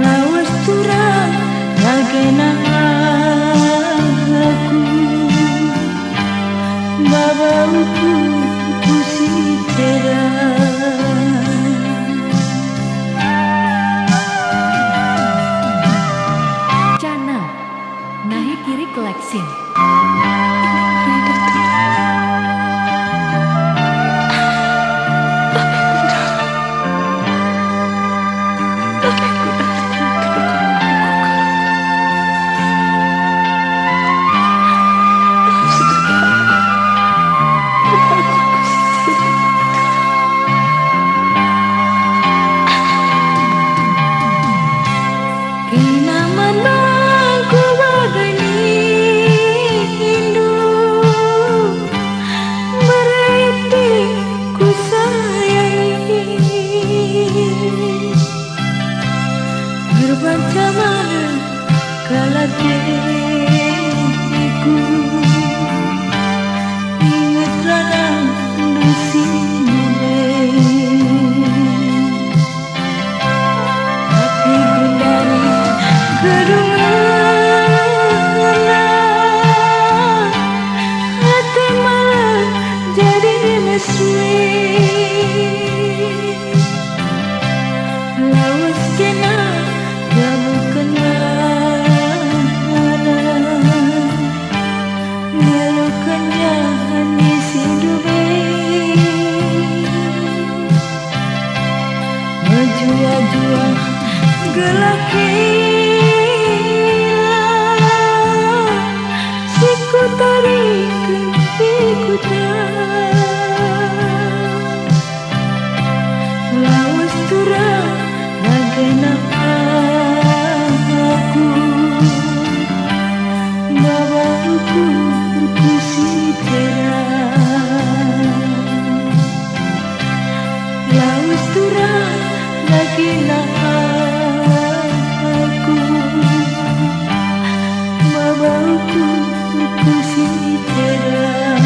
lawas turang nagenang aku babauku kusitera Channel Nahi Kiri Collection. Kinamanku bagani rindu berarti ku sayangi berbaca mana kala diriku ingat ranang di sini hati gundari kedua hati malah jadi mesri lawas kena jamu kenal melukannya hanya sindubi maju-jua gelaki siku tarik lawas turang nagenang aku babauku kusitera lawas turang nagenang aku babauku kusitera